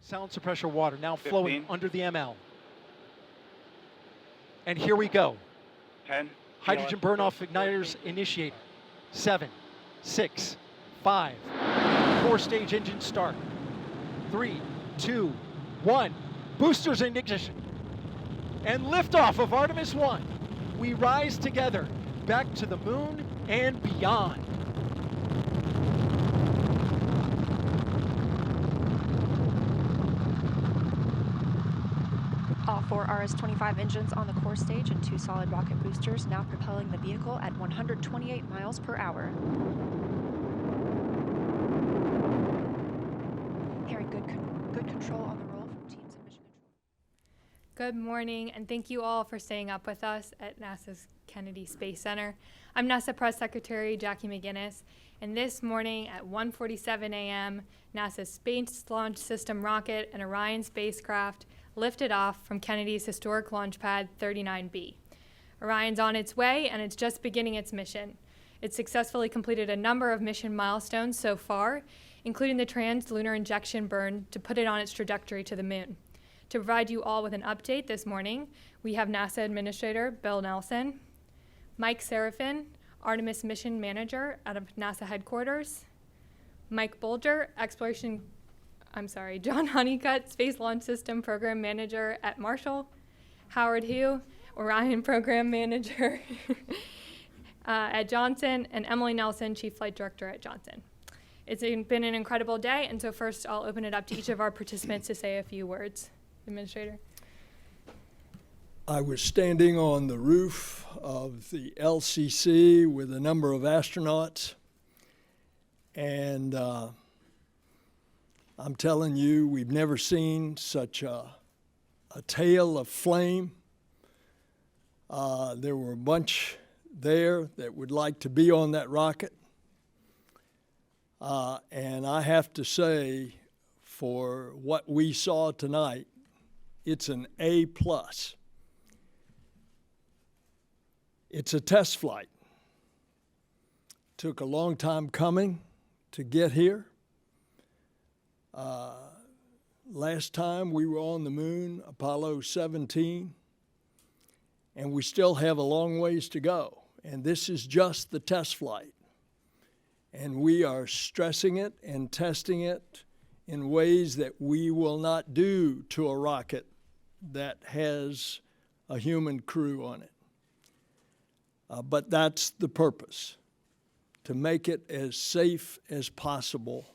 Sound suppressor water now flowing 15. under the ML. And here we go. 10. Hydrogen burn-off igniters initiated. 7, 6, 5. 4-stage engine start. 3, 2, 1. Boosters in ignition. And liftoff of Artemis 1. We rise together back to the moon and beyond. All 4 RS-25 engines on the core stage and 2 solid rocket boosters now propelling the vehicle at 128 miles per hour. Hearing good control on the roll from teams in mission control. Good morning, and thank you all for staying up with us at NASA's Kennedy Space Center. I'm NASA Press Secretary Jackie McGinnis, and this morning at 1:47 a.m., NASA's Space Launch System rocket and Orion spacecraft lifted off from Kennedy's historic launch pad 39B. Orion's on its way, and it's just beginning its mission. It successfully completed a number of mission milestones so far, including the trans-lunar injection burn to put it on its trajectory to the moon. To provide you all with an update this morning, we have NASA Administrator Bill Nelson, Mike Serafin, Artemis Mission Manager out of NASA headquarters, Mike Bolger, John Honeycutt, Space Launch System Program Manager at Marshall, Howard Hugh, Orion Program Manager at Johnson, and Emily Nelson, Chief Flight Director at Johnson. It's been an incredible day, and so first I'll open it up to each of our participants to say a few words. Administrator. I was standing on the roof of the LCC with a number of astronauts, and I'm telling you, we've never seen such a tail of flame. There were a bunch there that would like to be on that rocket. And I have to say, for what we saw tonight, it's an A+. It's a test flight. Took a long time coming to get here. Last time we were on the moon, Apollo 17, and we still have a long ways to go. And this is just the test flight. And we are stressing it and testing it in ways that we will not do to a rocket that has a human crew on it. But that's the purpose, to make it as safe as possible,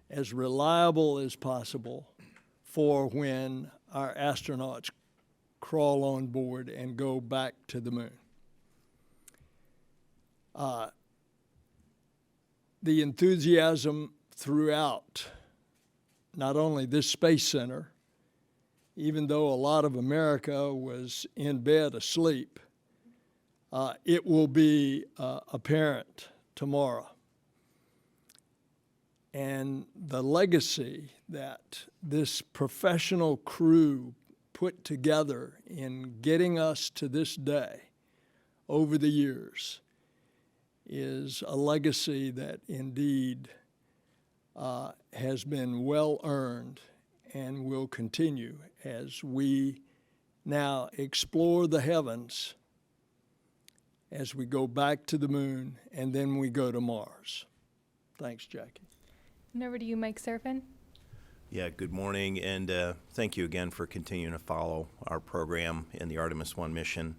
as reliable as possible for when our astronauts crawl on board and go back to the moon. The enthusiasm throughout, not only this Space Center, even though a lot of America was in bed asleep, it will be apparent tomorrow. And the legacy that this professional crew put together in getting us to this day over the years is a legacy that indeed has been well earned and will continue as we now explore the heavens as we go back to the moon and then we go to Mars. Thanks, Jackie. And over to you, Mike Serafin. Yeah, good morning, and thank you again for continuing to follow our program in the Artemis 1 mission.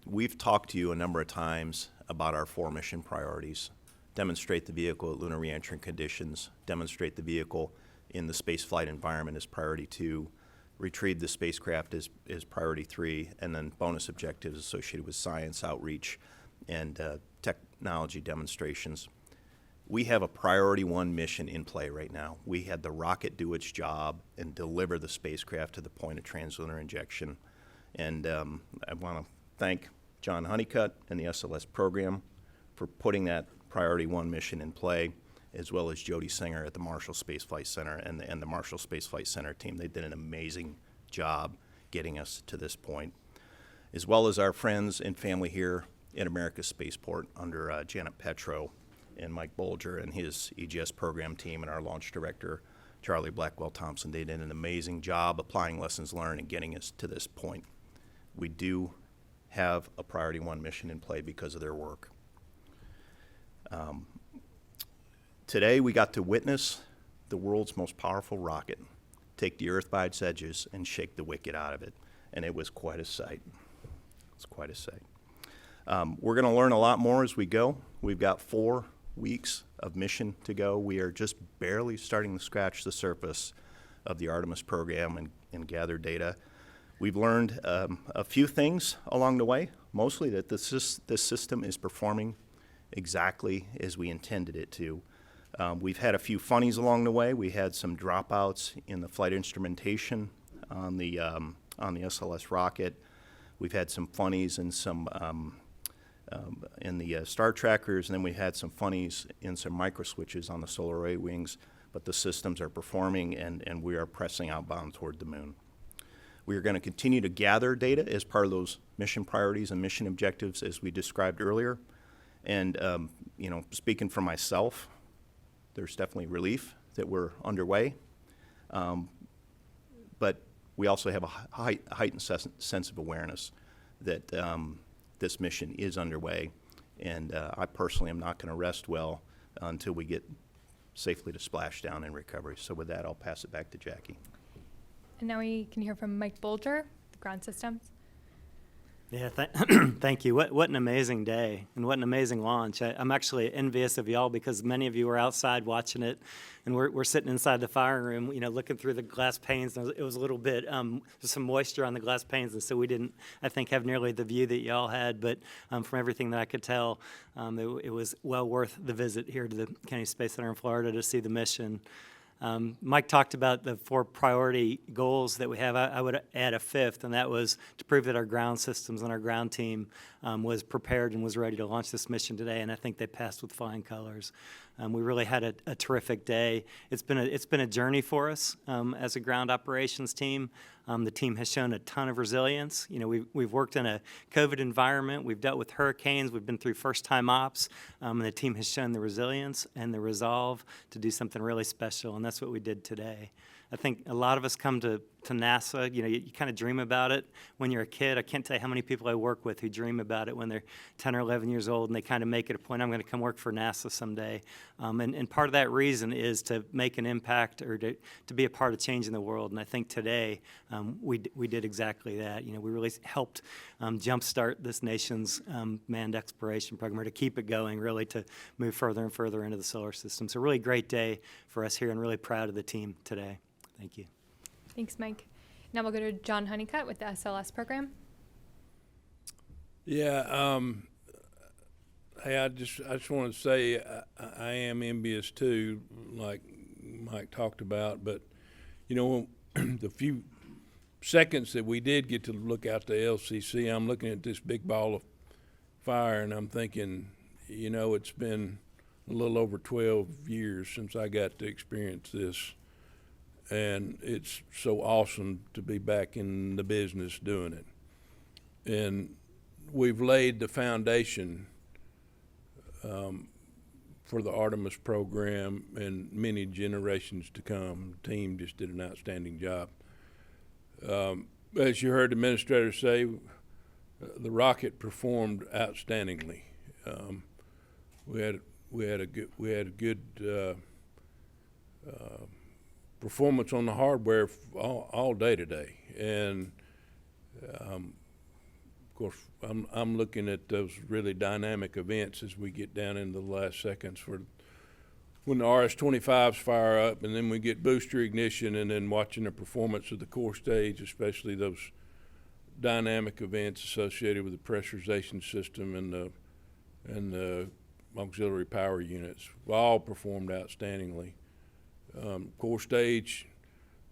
We've talked to you a number of times about our 4 mission priorities. Demonstrate the vehicle at lunar reentry conditions, demonstrate the vehicle in the spaceflight environment as priority 2, retrieve the spacecraft as priority 3, and then bonus objectives associated with science outreach and technology demonstrations. We have a priority 1 mission in play right now. We had the rocket do its job and deliver the spacecraft to the point of translunar injection. And I want to thank John Honeycutt and the SLS program for putting that priority 1 mission in play, as well as Jody Singer at the Marshall Space Flight Center and the Marshall Space Flight Center team. They did an amazing job getting us to this point, as well as our friends and family here in America's Spaceport under Janet Petro and Mike Bolger and his EGS program team and our launch director, Charlie Blackwell Thompson. They did an amazing job applying lessons learned and getting us to this point. We do have a Priority 1 mission in play because of their work. Today we got to witness the world's most powerful rocket take the Earth by its edges and shake the wicked out of it, and it was quite a sight. It's quite a sight. We're going to learn a lot more as we go. We've got 4 weeks of mission to go. We are just barely starting to scratch the surface of the Artemis program and gather data. We've learned a few things along the way, mostly that this system is performing exactly as we intended it to. We've had a few funnies along the way. We had some dropouts in the flight instrumentation on the SLS rocket. We've had some funnies and some in the star trackers, and then we had some funnies in some micro switches on the solar array wings, but the systems are performing, and we are pressing outbound toward the moon. We are going to continue to gather data as part of those mission priorities and mission objectives as we described earlier. And, speaking for myself, there's definitely relief that we're underway. But we also have a heightened sense of awareness that this mission is underway. And I personally am not going to rest well until we get safely to splashdown and recovery. So with that, I'll pass it back to Jackie. And now we can hear from Mike Bolger, the ground systems. Yeah, thank you. What an amazing day, and what an amazing launch. I'm actually envious of y'all because many of you were outside watching it, and we're sitting inside the firing room, looking through the glass panes. And it was a little bit, there's some moisture on the glass panes, and so we didn't, I think, have nearly the view that y'all had. But from everything that I could tell, it was well worth the visit here to the Kennedy Space Center in Florida to see the mission. Mike talked about the 4 priority goals that we have. I would add a 5th, and that was to prove that our ground systems and our ground team was prepared and was ready to launch this mission today, and I think they passed with flying colors. We really had a terrific day. It's been a journey for us as a ground operations team. The team has shown a ton of resilience. We've worked in a COVID environment. We've dealt with hurricanes. We've been through first-time ops, and the team has shown the resilience and the resolve to do something really special, and that's what we did today. I think a lot of us come to NASA, you kind of dream about it when you're a kid. I can't tell you how many people I work with who dream about it when they're 10 or 11 years old, and they kind of make it a point, I'm going to come work for NASA someday. And part of that reason is to make an impact or to be a part of changing the world. And I think today we did exactly that. We really helped jumpstart this nation's manned exploration program, or to keep it going, really to move further and further into the solar system. So really great day for us here, and really proud of the team today. Thank you. Thanks, Mike. Now we'll go to John Honeycutt with the SLS program. Yeah, hey, I just want to say I am envious too, like Mike talked about. But the few seconds that we did get to look out the LCC, I'm looking at this big ball of fire, and I'm thinking, it's been a little over 12 years since I got to experience this. And it's so awesome to be back in the business doing it. And we've laid the foundation for the Artemis program and many generations to come. The team just did an outstanding job. As you heard the administrator say, the rocket performed outstandingly. We had a good performance on the hardware all day today, and of course I'm looking at those really dynamic events as we get down into the last seconds for when the RS-25s fire up, and then we get booster ignition, and then watching the performance of the core stage, especially those dynamic events associated with the pressurization system and the auxiliary power units, all performed outstandingly. Core stage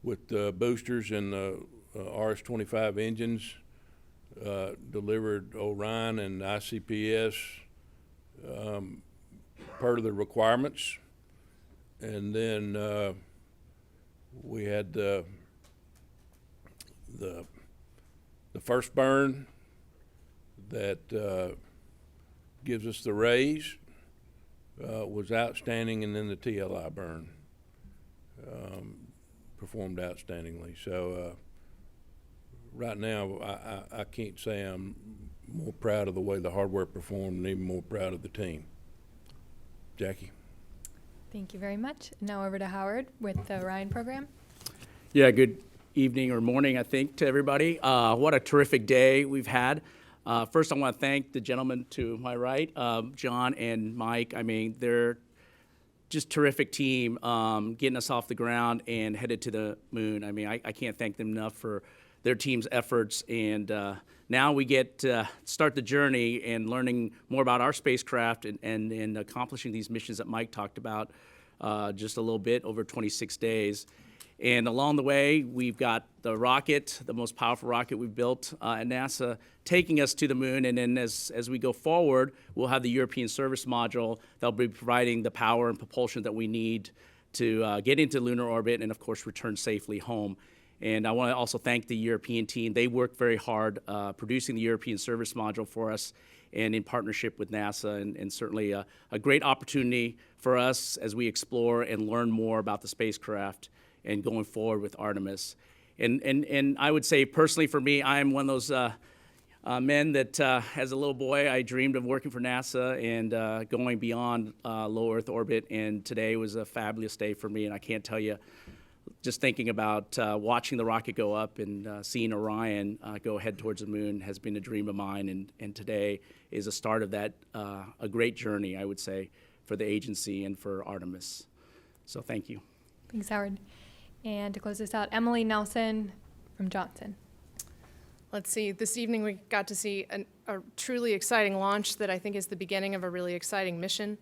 with the boosters and the RS-25 engines delivered Orion and ICPS per the requirements. And then we had the first burn that gives us the raise was outstanding, and then the TLI burn. performed outstandingly. So right now, I can't say I'm more proud of the way the hardware performed and even more proud of the team. Jackie? Thank you very much. Now over to Howard with the Orion program. Yeah, good evening or morning, I think, to everybody. What a terrific day we've had. First, I want to thank the gentlemen to my right, John and Mike. I mean, they're just terrific team getting us off the ground and headed to the moon. I mean, I can't thank them enough for their team's efforts. And now we get to start the journey and learning more about our spacecraft and accomplishing these missions that Mike talked about just a little bit over 26 days. And along the way, we've got the rocket, the most powerful rocket we've built at NASA, taking us to the moon. And then as we go forward, we'll have the European service module that'll be providing the power and propulsion that we need to get into lunar orbit and, of course, return safely home. And I want to also thank the European team. They worked very hard producing the European service module for us and in partnership with NASA, and certainly a great opportunity for us as we explore and learn more about the spacecraft and going forward with Artemis. And I would say personally for me, I'm one of those men that as a little boy, I dreamed of working for NASA and going beyond low Earth orbit, and today was a fabulous day for me, and I can't tell you, just thinking about watching the rocket go up and seeing Orion go head towards the moon has been a dream of mine, and today is a start of that, a great journey, I would say, for the agency and for Artemis. So thank you. Thanks, Howard. And to close this out, Emily Nelson from Johnson. Let's see, this evening we got to see a truly exciting launch that I think is the beginning of a really exciting mission.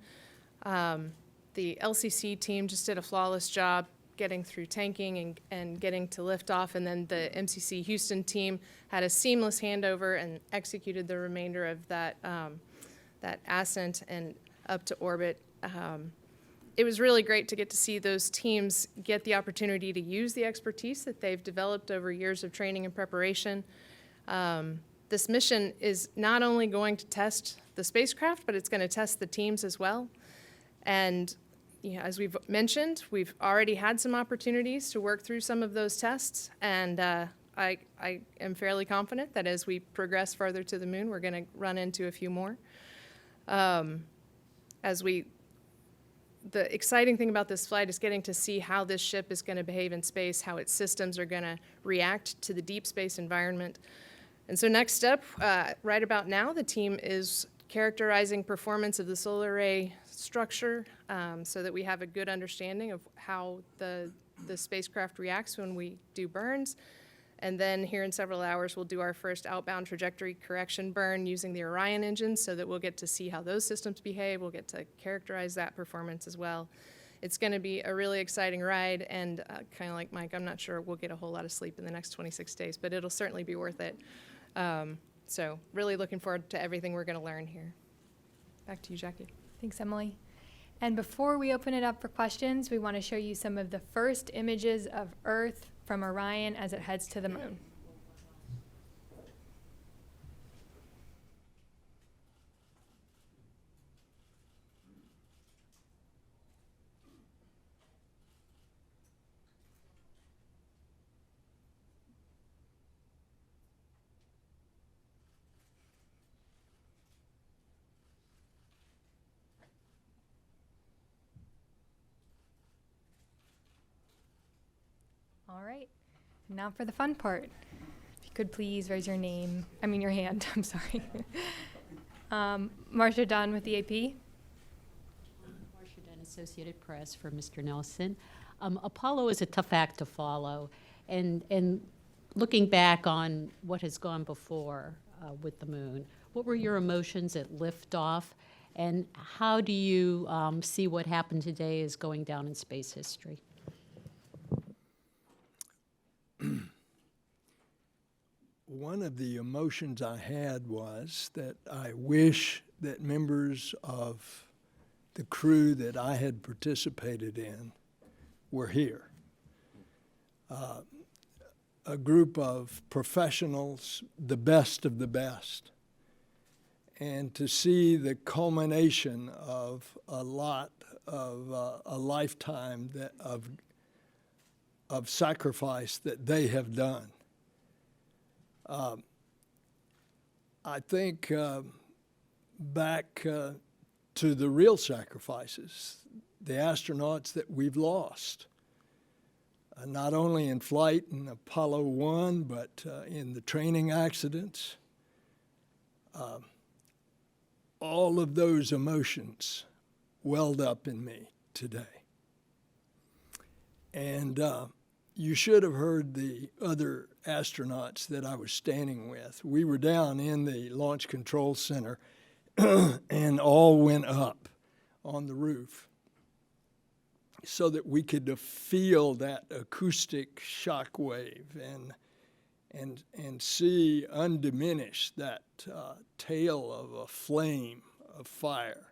The LCC team just did a flawless job getting through tanking and getting to liftoff, and then the MCC Houston team had a seamless handover and executed the remainder of that, that ascent and up to orbit. It was really great to get to see those teams get the opportunity to use the expertise that they've developed over years of training and preparation. This mission is not only going to test the spacecraft, but it's going to test the teams as well. And you know, as we've mentioned, we've already had some opportunities to work through some of those tests, and I am fairly confident that as we progress further to the moon, we're going to run into a few more. The exciting thing about this flight is getting to see how this ship is going to behave in space, how its systems are going to react to the deep space environment. And so next step, right about now, the team is characterizing performance of the solar array structure so that we have a good understanding of how the spacecraft reacts when we do burns. And then here in several hours, we'll do our first outbound trajectory correction burn using the Orion engines so that we'll get to see how those systems behave. We'll get to characterize that performance as well. It's going to be a really exciting ride, and kind of like Mike, I'm not sure we'll get a whole lot of sleep in the next 26 days, but it'll certainly be worth it. So really looking forward to everything we're going to learn here. Back to you, Jackie. Thanks, Emily. And before we open it up for questions, we want to show you some of the first images of Earth from Orion as it heads to the moon. All right, now for the fun part. If you could please raise your hand, I'm sorry. Marcia Dunn with the AP. Marcia Dunn, Associated Press for Mr. Nelson. Apollo is a tough act to follow, and looking back on what has gone before with the moon, what were your emotions at liftoff, and how do you see what happened today as going down in space history? One of the emotions I had was that I wish that members of the crew that I had participated in were here. A group of professionals, the best of the best. And to see the culmination of a lot of a lifetime of of sacrifice that they have done. I think back to the real sacrifices, the astronauts that we've lost, not only in flight in Apollo 1, but in the training accidents. All of those emotions welled up in me today. And you should have heard the other astronauts that I was standing with. We were down in the Launch Control Center and all went up on the roof so that we could feel that acoustic shock wave and see undiminished that tail of a flame of fire.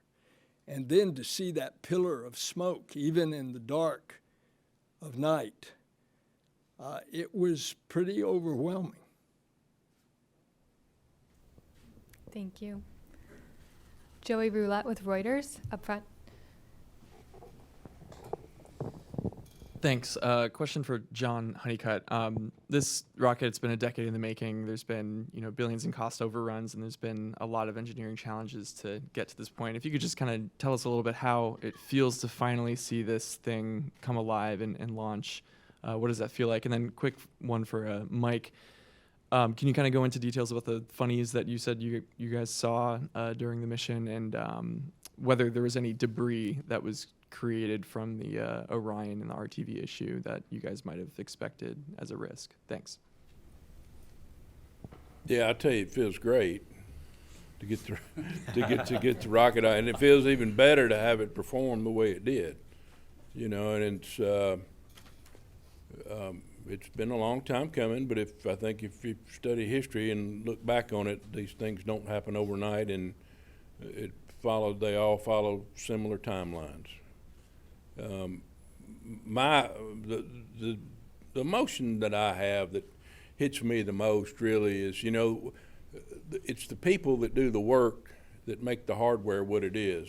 And then to see that pillar of smoke, even in the dark of night, it was pretty overwhelming. Thank you. Joey Roulette with Reuters, up front. Thanks. Question for John Honeycutt. This rocket, it's been a decade in the making. There's been, billions in cost overruns, and there's been a lot of engineering challenges to get to this point. If you could just kind of tell us a little bit how it feels to finally see this thing come alive and launch. What does that feel like? And then quick one for Mike. Can you kind of go into details about the funnies that you said you guys saw during the mission, and whether there was any debris that was created from the Orion and the RTV issue that you guys might have expected as a risk? Thanks. Yeah, I tell you, it feels great to get the to get the rocket out, and it feels even better to have it perform the way it did. And it's been a long time coming, but I think if you study history and look back on it, these things don't happen overnight, and they all follow similar timelines. The emotion that I have that hits me the most really is, it's the people that do the work that make the hardware what it is.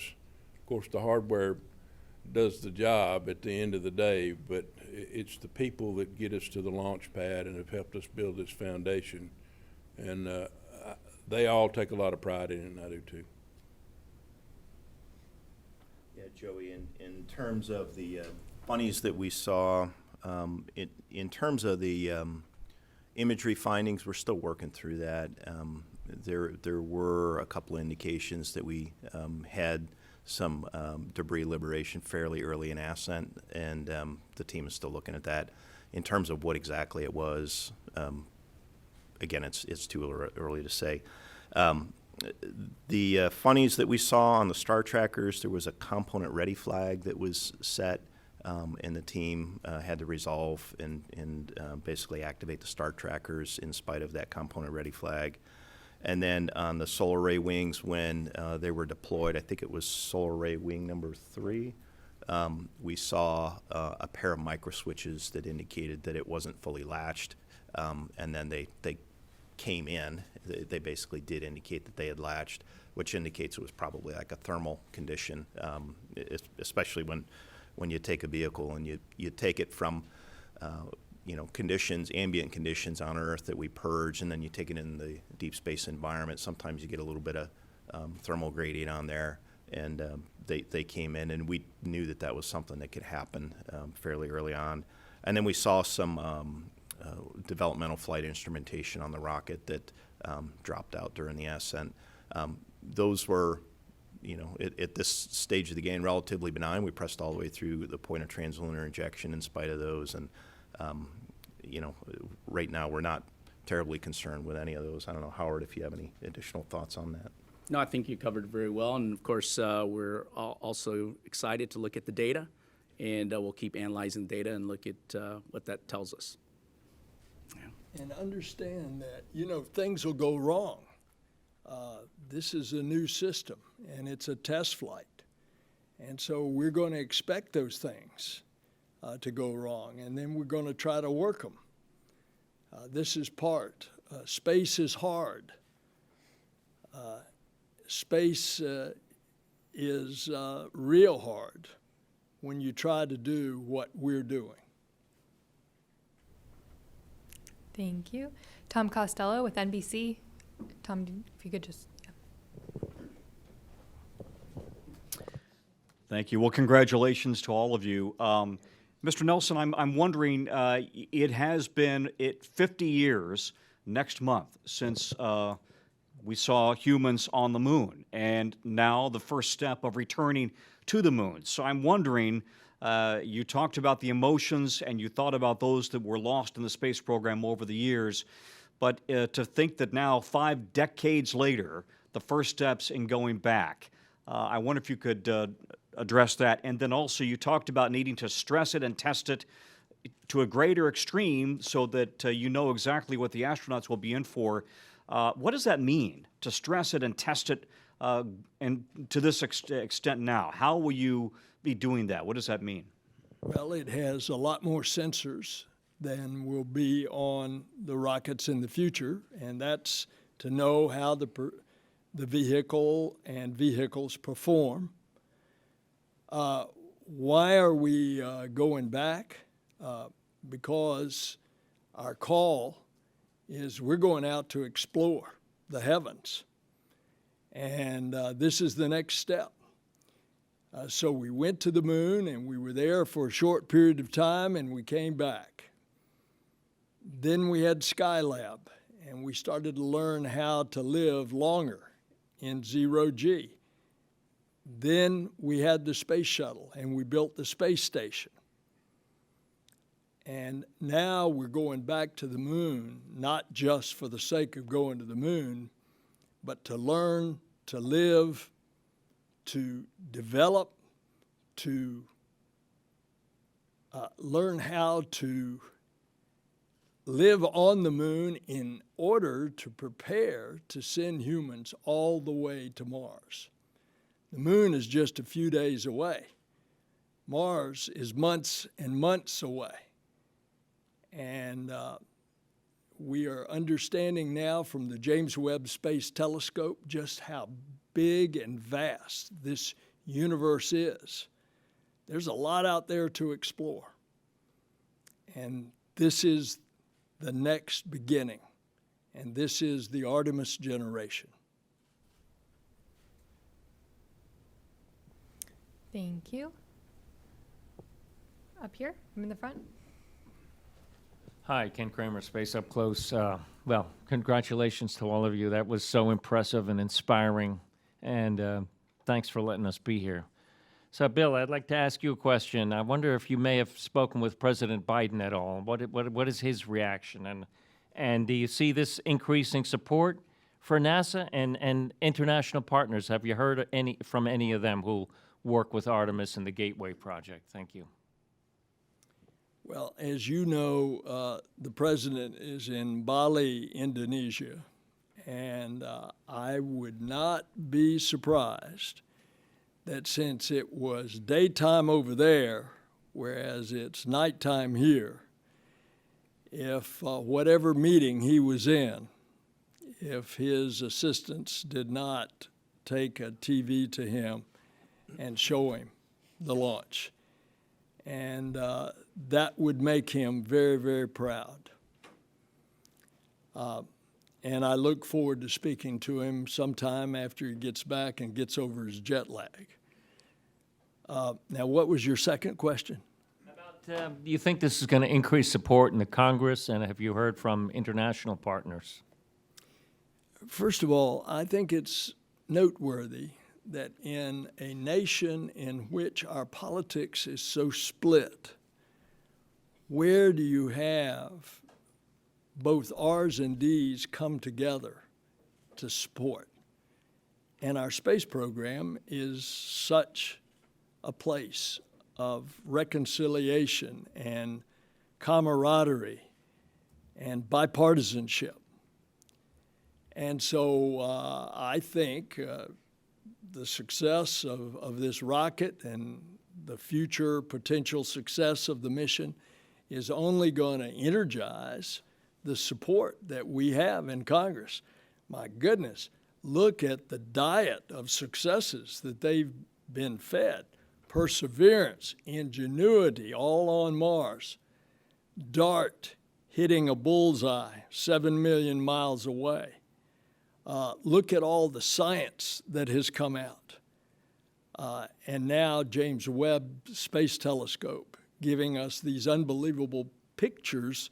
Of course, the hardware does the job at the end of the day, but it's the people that get us to the launch pad and have helped us build this foundation. And they all take a lot of pride in it, and I do too. Yeah, Joey, in terms of the funnies that we saw, in terms of the imagery findings, we're still working through that. There were a couple of indications that we had some debris liberation fairly early in ascent, and the team is still looking at that. In terms of what exactly it was, again, it's too early to say. The funnies that we saw on the star trackers, there was a component ready flag that was set, and the team had to resolve and basically activate the star trackers in spite of that component ready flag. And then on the solar array wings, when they were deployed, I think it was solar array wing number 3, we saw a pair of micro switches that indicated that it wasn't fully latched, and then they came in. They basically did indicate that they had latched, which indicates it was probably like a thermal condition, especially when you take a vehicle and you take it from ambient conditions on Earth that we purge, and then you take it in the deep space environment. Sometimes you get a little bit of thermal gradient on there, and they came in, and we knew that was something that could happen fairly early on. And then we saw some developmental flight instrumentation on the rocket that dropped out during the ascent. Those were, at this stage of the game, relatively benign. We pressed all the way through the point of translunar injection in spite of those, and right now we're not terribly concerned with any of those. I don't know, Howard, if you have any additional thoughts on that. No, I think you covered it very well, and of course we're also excited to look at the data, and we'll keep analyzing the data and look at what that tells us. And understand that, things will go wrong. This is a new system, and it's a test flight. And so we're going to expect those things to go wrong, and then we're going to try to work them. This is part. Space is hard. Space is real hard when you try to do what we're doing. Thank you. Tom Costello with NBC. Tom, if you could just. Thank you. Well, congratulations to all of you. Mr. Nelson, I'm wondering, it has been 50 years next month since we saw humans on the moon, and now the first step of returning to the moon. So I'm wondering, you talked about the emotions and you thought about those that were lost in the space program over the years, but to think that now, 5 decades later, the first steps in going back, I wonder if you could address that. And then also you talked about needing to stress it and test it to a greater extreme so that you know exactly what the astronauts will be in for. What does that mean, to stress it and test it and to this extent now? How will you be doing that? What does that mean? Well, it has a lot more sensors than will be on the rockets in the future, and that's to know how the vehicle and vehicles perform. Why are we going back? Because our call is we're going out to explore the heavens. And this is the next step. So we went to the moon and we were there for a short period of time and we came back. Then we had Skylab and we started to learn how to live longer in zero-G. Then we had the space shuttle and we built the space station. And now we're going back to the moon, not just for the sake of going to the moon, but to learn, to live, to develop, to learn how to live on the moon in order to prepare to send humans all the way to Mars. The moon is just a few days away. Mars is months and months away. And we are understanding now from the James Webb Space Telescope just how big and vast this universe is. There's a lot out there to explore. And this is the next beginning. And this is the Artemis generation. Thank you. Up here, I'm in the front. Hi, Ken Kramer, Space Up Close. Well, congratulations to all of you. That was so impressive and inspiring, and thanks for letting us be here. So, Bill, I'd like to ask you a question. I wonder if you may have spoken with President Biden at all. What is his reaction? And do you see this increasing support for NASA and international partners? Have you heard from any of them who work with Artemis and the Gateway Project? Thank you. Well, as you know, the president is in Bali, Indonesia, and I would not be surprised that since it was daytime over there, whereas it's nighttime here, if whatever meeting he was in, if his assistants did not take a TV to him and show him the launch. And that would make him very, very proud. And I look forward to speaking to him sometime after he gets back and gets over his jet lag. Now, what was your second question? Do you think this is going to increase support in the Congress, and have you heard from international partners? First of all, I think it's noteworthy that in a nation in which our politics is so split, where do you have both R's and D's come together to support? And our space program is such a place of reconciliation and camaraderie and bipartisanship. And so I think the success of this rocket and the future potential success of the mission is only going to energize the support that we have in Congress. My goodness, look at the diet of successes that they've been fed. Perseverance, ingenuity, all on Mars. DART, hitting a bullseye 7 million miles away. Look at all the science that has come out. And now James Webb Space Telescope giving us these unbelievable pictures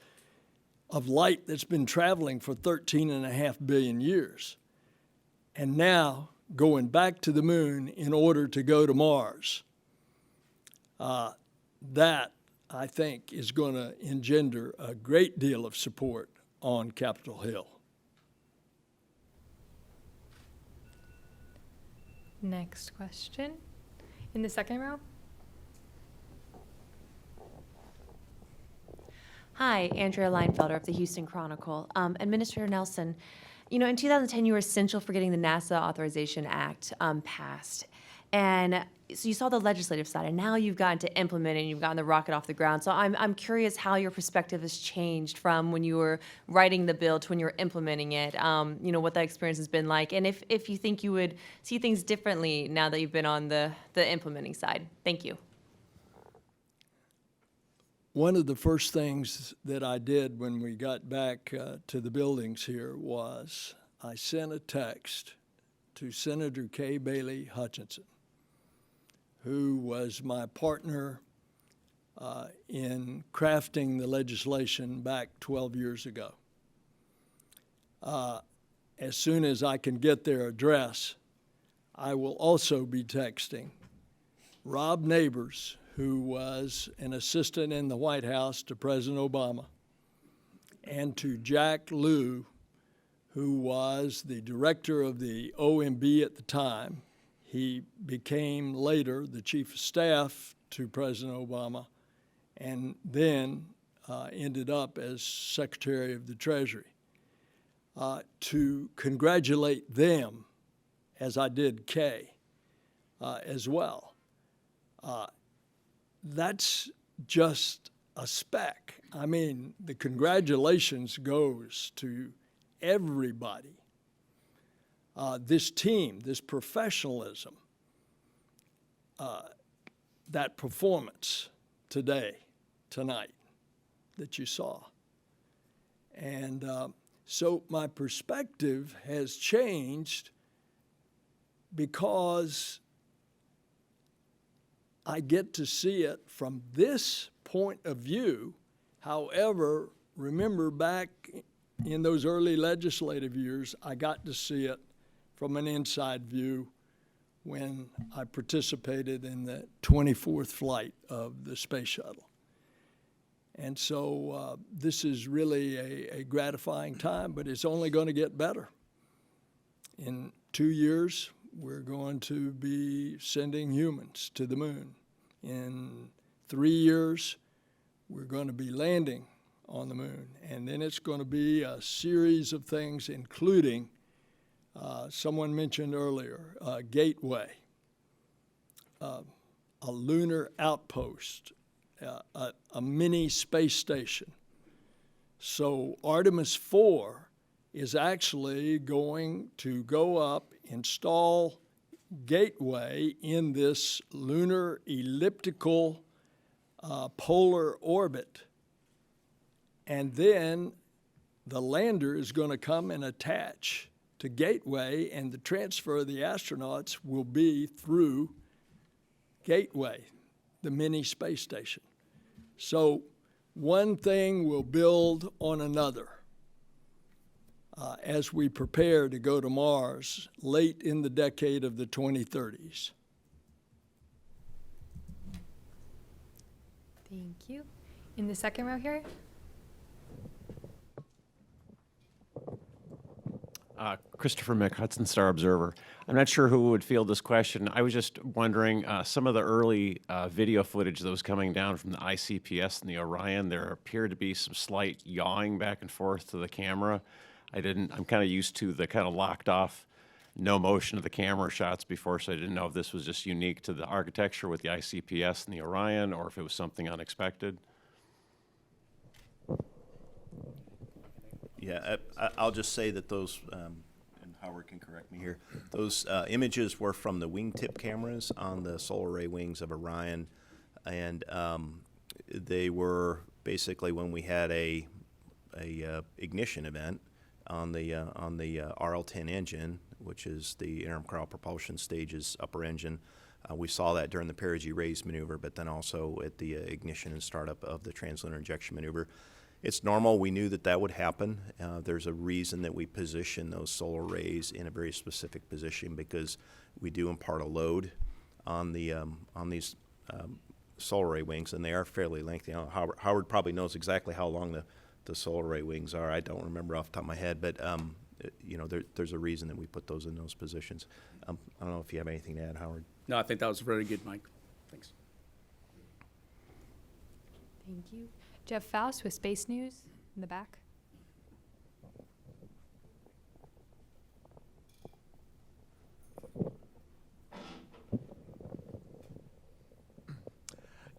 of light that's been traveling for 13.5 billion years. And now going back to the moon in order to go to Mars. That, I think, is going to engender a great deal of support on Capitol Hill. Next question. In the second row. Hi, Andrea Leinfelder of the Houston Chronicle. Administrator Nelson, you know, in 2010, you were essential for getting the NASA Authorization Act passed. And so you saw the legislative side, and now you've gotten to implement it, and you've gotten the rocket off the ground. So I'm curious how your perspective has changed from when you were writing the bill to when you were implementing it, you know, what that experience has been like, and if you think you would see things differently now that you've been on the implementing side. Thank you. One of the first things that I did when we got back to the buildings here was I sent a text to Senator Kay Bailey Hutchinson, who was my partner in crafting the legislation back 12 years ago. As soon as I can get their address, I will also be texting Rob Neighbors, who was an assistant in the White House to President Obama, and to Jack Lew, who was the director of the OMB at the time. He became later the chief of staff to President Obama, and then ended up as Secretary of the Treasury, to congratulate them, as I did Kay as well. That's just a speck. I mean, the congratulations goes to everybody. This team, this professionalism, that performance tonight that you saw. And so my perspective has changed because I get to see it from this point of view. However, remember back in those early legislative years, I got to see it from an inside view when I participated in the 24th flight of the space shuttle. And so this is really a gratifying time, but it's only going to get better. In 2 years, we're going to be sending humans to the moon. In 3 years, we're going to be landing on the moon. And then it's going to be a series of things, including someone mentioned earlier, Gateway, a lunar outpost, a mini space station. So Artemis 4 is actually going to go up, install Gateway in this lunar elliptical polar orbit, and then the lander is going to come and attach to Gateway, and the transfer of the astronauts will be through Gateway, the mini space station. So one thing will build on another as we prepare to go to Mars late in the decade of the 2030s. Thank you. In the second row here. Christopher Mick, Hudson Star Observer. I'm not sure who would field this question. I was just wondering, some of the early video footage that was coming down from the ICPS and the Orion, there appeared to be some slight yawing back and forth to the camera. I'm kind of used to the kind of locked off, no motion of the camera shots before, so I didn't know if this was just unique to the architecture with the ICPS and the Orion, or if it was something unexpected. Yeah, I'll just say that those, and Howard can correct me here, those images were from the wingtip cameras on the solar array wings of Orion, and they were basically when we had a ignition event on the RL-10 engine, which is the interim cryo propulsion stage's upper engine. We saw that during the perigee raise maneuver, but then also at the ignition and startup of the translunar injection maneuver. It's normal. We knew that that would happen. There's a reason that we position those solar arrays in a very specific position, because we do impart a load on these solar array wings, and they are fairly lengthy. Howard probably knows exactly how long the solar array wings are. I don't remember off the top of my head, but you know, there's a reason that we put those in those positions. I don't know if you have anything to add, Howard. No, I think that was very good, Mike. Thanks. Thank you. Jeff Faust with Space News in the back.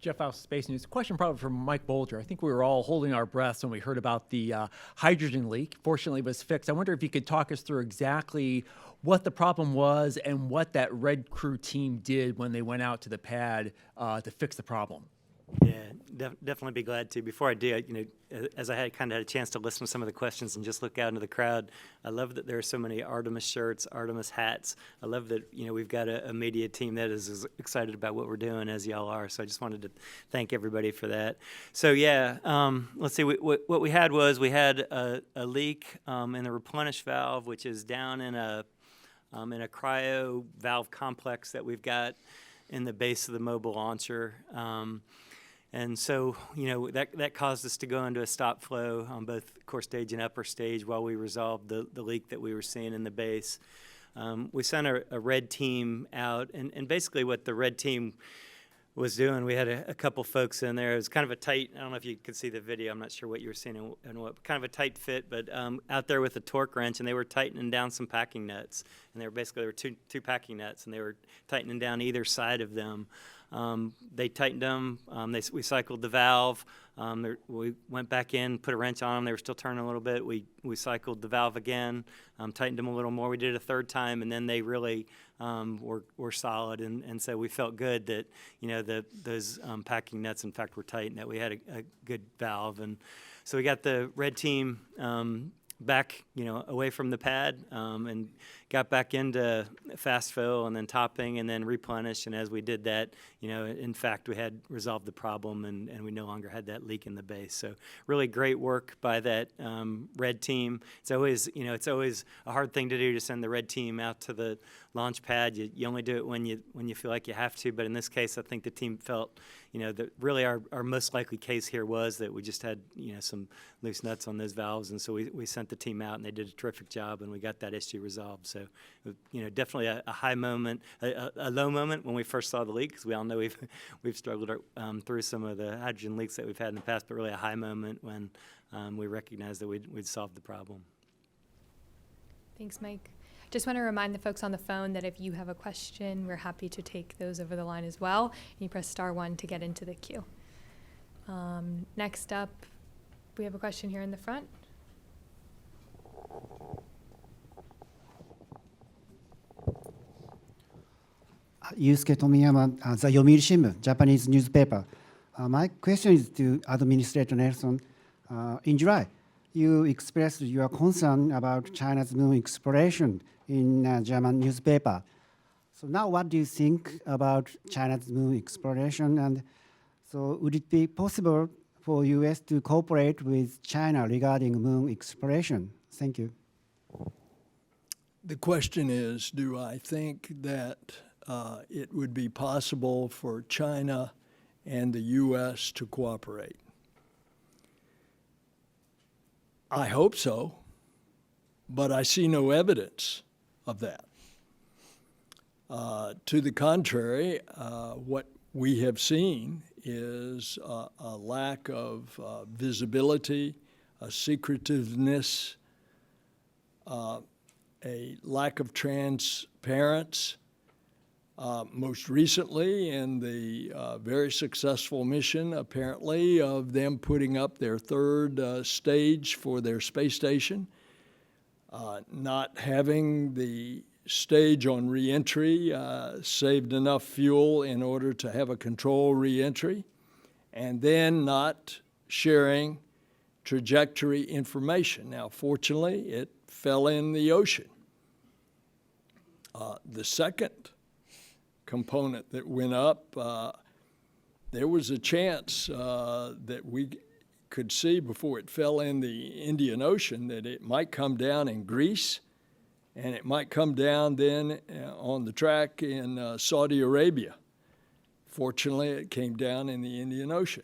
Jeff Faust, Space News. Question probably for Mike Bolger. I think we were all holding our breaths when we heard about the hydrogen leak. Fortunately, it was fixed. I wonder if you could talk us through exactly what the problem was and what that Red Crew team did when they went out to the pad to fix the problem. Yeah, definitely be glad to. Before I do, you know, as I had a chance to listen to some of the questions and just look out into the crowd, I love that there are so many Artemis shirts, Artemis hats. I love that, you know, we've got a media team that is as excited about what we're doing as y'all are. So I just wanted to thank everybody for that. So yeah, let's see. What we had was we had a leak in the replenish valve, which is down in a cryo valve complex that we've got in the base of the mobile launcher. And so, you know, that caused us to go into a stop flow on both core stage and upper stage while we resolved the leak that we were seeing in the base. We sent a red team out, and basically what the red team was doing, we had a couple folks in there. It was kind of a tight, I don't know if you could see the video, I'm not sure what you were seeing and what, kind of a tight fit, but out there with a torque wrench, and they were tightening down some packing nuts. And there were two packing nuts, and they were tightening down either side of them. They tightened them, we cycled the valve, we went back in, put a wrench on them, they were still turning a little bit, we cycled the valve again, tightened them a little more, we did it a third time, and then they really were solid, and so we felt good that, you know, those packing nuts in fact were tight and that we had a good valve. And so we got the red team back, you know, away from the pad, and got back into fast fill and then topping and then replenish. And as we did that, you know, in fact, we had resolved the problem and we no longer had that leak in the base. So really great work by that red team. It's always, you know, it's always a hard thing to do to send the red team out to the launch pad. You only do it when you feel like you have to. But in this case, I think the team felt, you know, that really our most likely case here was that we just had, you know, some loose nuts on those valves. And so we sent the team out and they did a terrific job and we got that issue resolved. So, you know, definitely a high moment, a low moment when we first saw the leak, because we all know we've struggled through some of the hydrogen leaks that we've had in the past, but really a high moment when we recognized that we'd solved the problem. Thanks, Mike. Just want to remind the folks on the phone that if you have a question, we're happy to take those over the line as well. You press *1 to get into the queue. Next up, we have a question here in the front. Yusuke Tomiyama, the Yomiuri Shimbun, Japanese newspaper. My question is to Administrator Nelson. In July, you expressed your concern about China's moon exploration in a German newspaper. So now what do you think about China's moon exploration? And so would it be possible for U.S. to cooperate with China regarding moon exploration? Thank you. The question is, do I think that it would be possible for China and the U.S. to cooperate? I hope so, but I see no evidence of that. To the contrary, what we have seen is a lack of visibility, a secretiveness, a lack of transparency. Most recently in the very successful mission, apparently, of them putting up their third stage for their space station, not having the stage on reentry saved enough fuel in order to have a control reentry, and then not sharing trajectory information. Now, fortunately, it fell in the ocean. The second component that went up, there was a chance that we could see before it fell in the Indian Ocean that it might come down in Greece, and it might come down then on the track in Saudi Arabia. Fortunately, it came down in the Indian Ocean.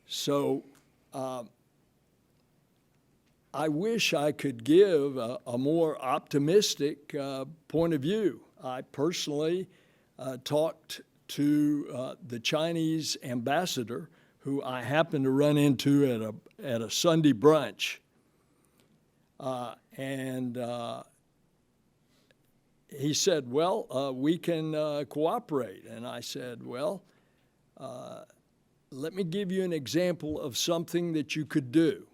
So I wish I could give a more optimistic point of view. I personally talked to the Chinese ambassador, who I happened to run into at a Sunday brunch. And he said, well, we can cooperate. And I said, well, let me give you an example of something that you could do.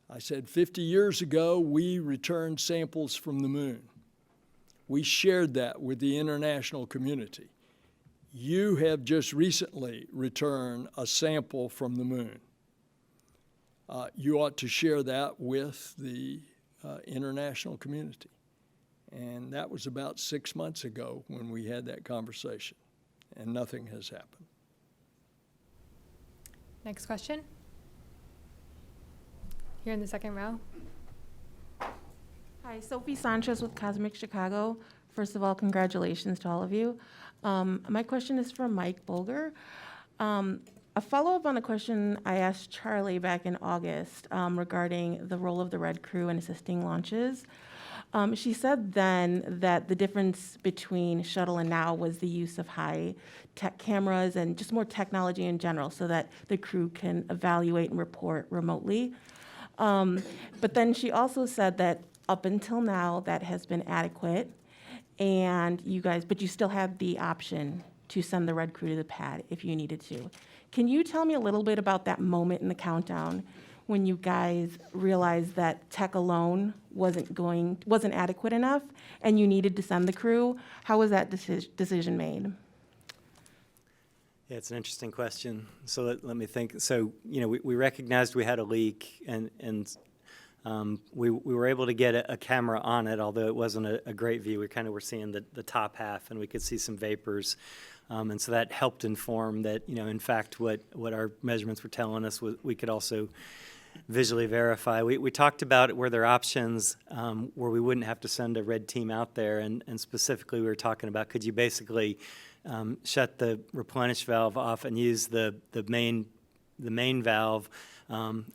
I said, 50 years ago, we returned samples from the moon. We shared that with the international community. You have just recently returned a sample from the moon. You ought to share that with the international community. And that was about 6 months ago when we had that conversation, and nothing has happened. Next question. Here in the second row. Hi, Sophie Sanchez with Cosmic Chicago. First of all, congratulations to all of you. My question is for Mike Bolger. A follow-up on a question I asked Charlie back in August regarding the role of the Red Crew in assisting launches. She said then that the difference between shuttle and now was the use of high-tech cameras and just more technology in general so that the crew can evaluate and report remotely. But then she also said that up until now that has been adequate, and but you still have the option to send the Red Crew to the pad if you needed to. Can you tell me a little bit about that moment in the countdown when you guys realized that tech alone wasn't adequate enough and you needed to send the crew? How was that decision made? Yeah, it's an interesting question. So let me think. So, we recognized we had a leak, and we were able to get a camera on it, although it wasn't a great view. We kind of were seeing the top half, and we could see some vapors. And so that helped inform that, in fact, what our measurements were telling us we could also visually verify. We talked about were there options where we wouldn't have to send a red team out there, and specifically we were talking about could you basically shut the replenish valve off and use the main valve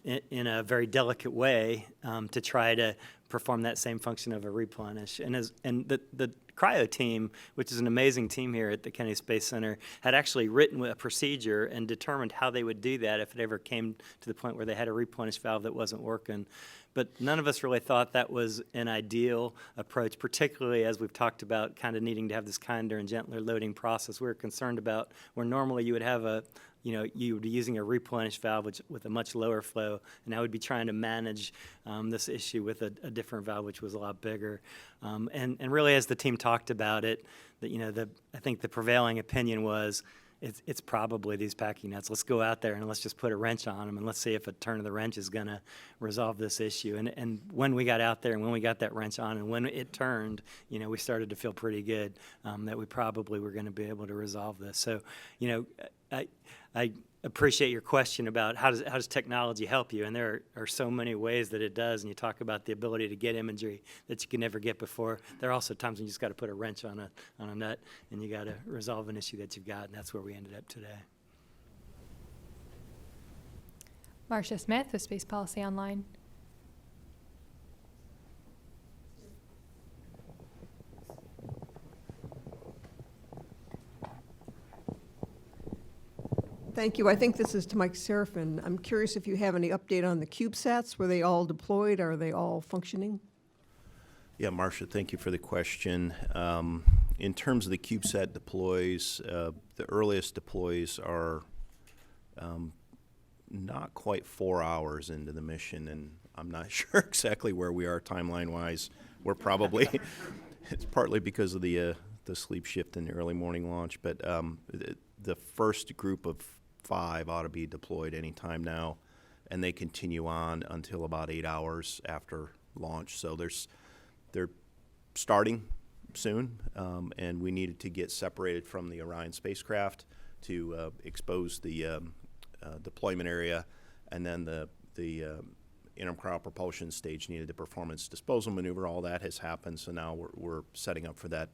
in a very delicate way to try to perform that same function of a replenish. And the cryo team, which is an amazing team here at the Kennedy Space Center, had actually written a procedure and determined how they would do that if it ever came to the point where they had a replenish valve that wasn't working. But none of us really thought that was an ideal approach, particularly as we've talked about kind of needing to have this kinder and gentler loading process. We were concerned about where normally you would have you would be using a replenish valve with a much lower flow, and I would be trying to manage this issue with a different valve, which was a lot bigger. And really, as the team talked about it, I think the prevailing opinion was it's probably these packing nuts. Let's go out there and let's just put a wrench on them, and let's see if a turn of the wrench is going to resolve this issue. And when we got out there and when we got that wrench on and when it turned, we started to feel pretty good that we probably were going to be able to resolve this. So, I appreciate your question about how does technology help you, and there are so many ways that it does. And you talk about the ability to get imagery that you can never get before. There are also times when you just got to put a wrench on a nut, and you got to resolve an issue that you've got, and that's where we ended up today. Marcia Smith with Space Policy Online. Thank you. I think this is to Mike Serafin. I'm curious if you have any update on the CubeSats. Were they all deployed? Are they all functioning? Yeah, Marcia, thank you for the question. In terms of the CubeSat deploys, the earliest deploys are not quite 4 hours into the mission, and I'm not sure exactly where we are timeline-wise. We're probably, it's partly because of the sleep shift in the early morning launch, but the first group of 5 ought to be deployed any time now. and they continue on until about 8 hours after launch. So they're starting soon, and we needed to get separated from the Orion spacecraft to expose the deployment area, and then the interim cryo propulsion stage needed a performance disposal maneuver. All that has happened, so now we're setting up for that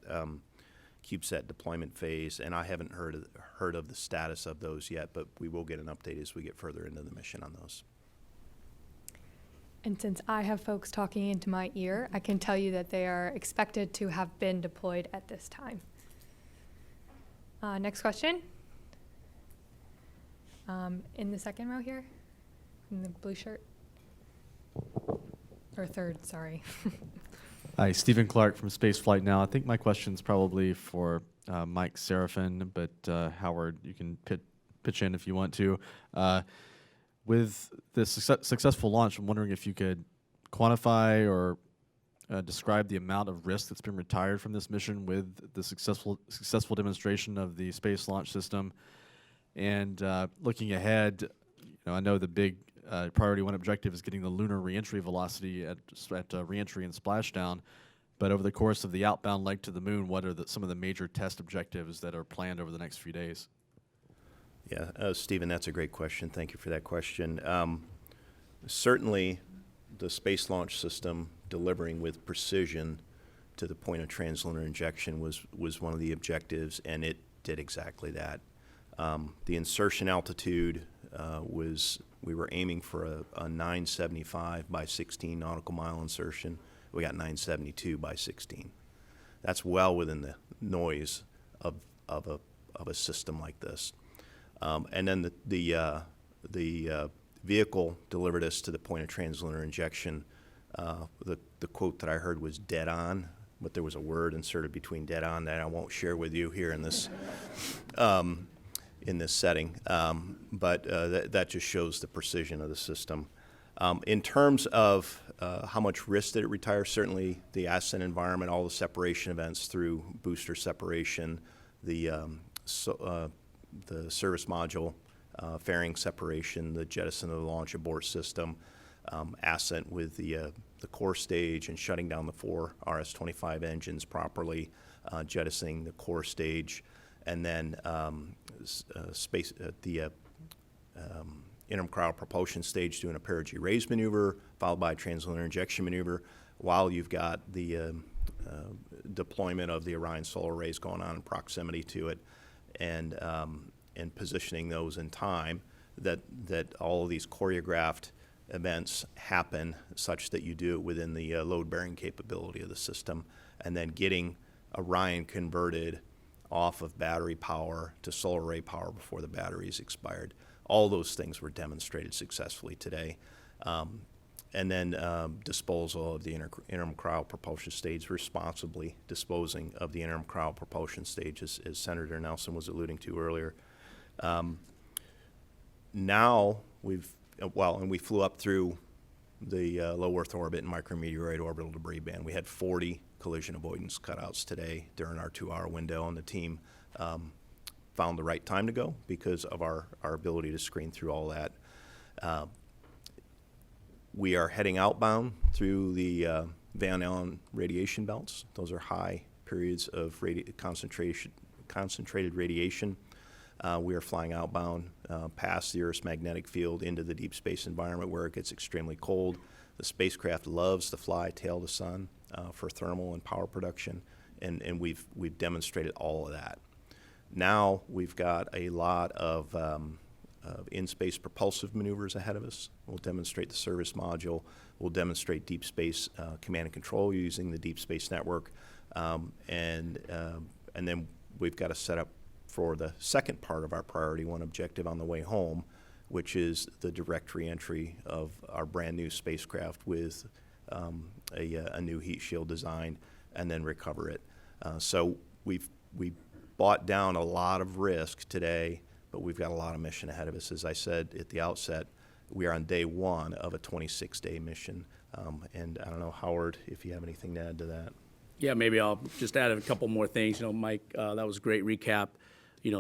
CubeSat deployment phase, and I haven't heard of the status of those yet, but we will get an update as we get further into the mission on those. And since I have folks talking into my ear, I can tell you that they are expected to have been deployed at this time. Next question. In the second row here, in the blue shirt. Or third, sorry. Hi, Stephen Clark from Spaceflight Now. I think my question's probably for Mike Seraphin, but Howard, you can pitch in if you want to. With the successful launch, I'm wondering if you could quantify or describe the amount of risk that's been retired from this mission with the successful demonstration of the Space Launch System. And looking ahead, I know the big priority one objective is getting the lunar reentry velocity at reentry and splashdown. But over the course of the outbound leg to the moon, what are some of the major test objectives that are planned over the next few days? Yeah, Stephen, that's a great question. Thank you for that question. Certainly, the Space Launch System delivering with precision to the point of translunar injection was one of the objectives, and it did exactly that. The insertion altitude we were aiming for a 975 by 16 nautical mile insertion. We got 972 by 16. That's well within the noise of a system like this. And then the vehicle delivered us to the point of translunar injection. The quote that I heard was "dead on," but there was a word inserted between "dead on" that I won't share with you here in this setting. But that just shows the precision of the system. In terms of how much risk did it retire, certainly the ascent environment, all the separation events through booster separation, the service module fairing separation, the jettison of the launch abort system, ascent with the core stage and shutting down the 4 RS-25 engines properly, jettisoning the core stage, and then the interim cryo propulsion stage doing a perigee raise maneuver, followed by a translunar injection maneuver, while you've got the deployment of the Orion solar arrays going on in proximity to it, and positioning those in time, that all of these choreographed events happen such that you do it within the load-bearing capability of the system, and then getting Orion converted off of battery power to solar array power before the batteries expired. All those things were demonstrated successfully today. And then disposal of the interim cryo propulsion stage, responsibly disposing of the interim cryo propulsion stage, as Senator Nelson was alluding to earlier. Now we flew up through the low Earth orbit and micrometeorite orbital debris band. We had 40 collision avoidance cutouts today during our 2-hour window, and the team found the right time to go because of our ability to screen through all that. We are heading outbound through the Van Allen radiation belts. Those are high periods of concentrated radiation. We are flying outbound past the Earth's magnetic field into the deep space environment where it gets extremely cold. The spacecraft loves to fly tail to sun for thermal and power production, and we've demonstrated all of that. Now we've got a lot of in-space propulsive maneuvers ahead of us. We'll demonstrate the service module. We'll demonstrate deep space command and control using the deep space network, and then we've got to set up for the second part of our priority one objective on the way home, which is the direct reentry of our brand new spacecraft with a new heat shield design, and then recover it. So we bought down a lot of risk today, but we've got a lot of mission ahead of us. As I said at the outset, we are on day 1 of a 26-day mission. And I don't know, Howard, if you have anything to add to that. Yeah, maybe I'll just add a couple more things. Mike, that was a great recap.